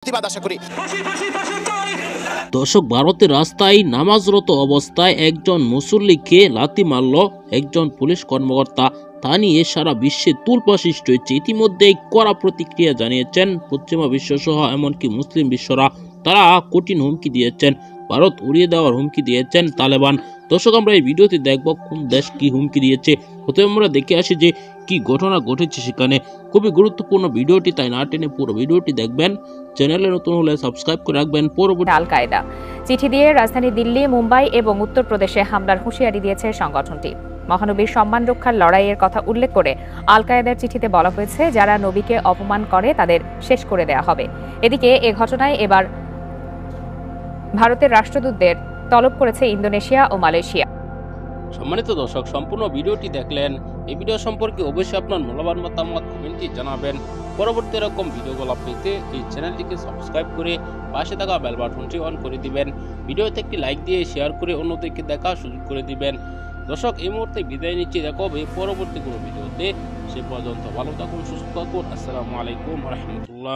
প্রতিবাদ আশা করি। দর্শক, ভারতের রাস্তায় নামাজরত অবস্থায় একজন মুসল্লিকে লাথি মারল একজন পুলিশ কর্মকর্তা। তা নিয়ে সারা বিশ্বে তোলপাড় সৃষ্টি হয়েছে। ইতিমধ্যে কড়া প্রতিক্রিয়া জানিয়েছেন পশ্চিমা বিশ্ব সহ এমনকি মুসলিম বিশ্বরা। তারা কঠিন হুমকি দিয়েছেন, ভারত উড়িয়ে দেওয়ার হুমকি দিয়েছেন তালেবান। দর্শক, আমরা এই ভিডিওতে দেখব কোন দেশ কি হুমকি দিয়েছে। প্রথমে আমরা দেখে আসি যে কি ঘটনা ঘটেছে সেখানে। খুবই গুরুত্বপূর্ণ ভিডিওটি, তাই না টেনে পুরো ভিডিওটি দেখবেন। চ্যানেলে নতুন হলে সাবস্ক্রাইব করে রাখবেন। পরবর্তী আল কায়দা চিঠি দিয়ে রাজধানী দিল্লি, মুম্বাই এবং উত্তরপ্রদেশে হামলার হুঁশিয়ারি দিয়েছে সংগঠনটি। মহানবীর সম্মান রক্ষার লড়াইয়ের কথা উল্লেখ করে আল কায়দার চিঠিতে বলা হয়েছে, যারা নবীকে অপমান করে তাদের শেষ করে দেয়া হবে। এদিকে এ ঘটনায় এবার ভারতের রাষ্ট্রদূতদের তলব করেছে ইন্দোনেশিয়া ও মালয়েশিয়া। সম্মানিত দর্শক, সম্পূর্ণ ভিডিওটি দেখলেন। এই ভিডিও সম্পর্কে অবশ্যই আপনার মূল্যবান মতামত কমেন্টে জানাবেন। পরবর্তী এরকম ভিডিওগুলো পেতে এই চ্যানেলটিকে সাবস্ক্রাইব করে পাশে থাকা বেল বাটনটি অন করে দিবেন। ভিডিওতে একটি লাইক দিয়ে শেয়ার করে অন্যদেরকে দেখার সুযোগ করে দিবেন। দর্শক, এই মুহূর্তে বিদায় নিচ্ছি। দেখা হবে পরবর্তী কোনো ভিডিওতে। সে পর্যন্ত ভালো থাকুন, সুস্থ থাকুন। আসসালামু আলাইকুম ওয়া রাহমাতুল্লাহ।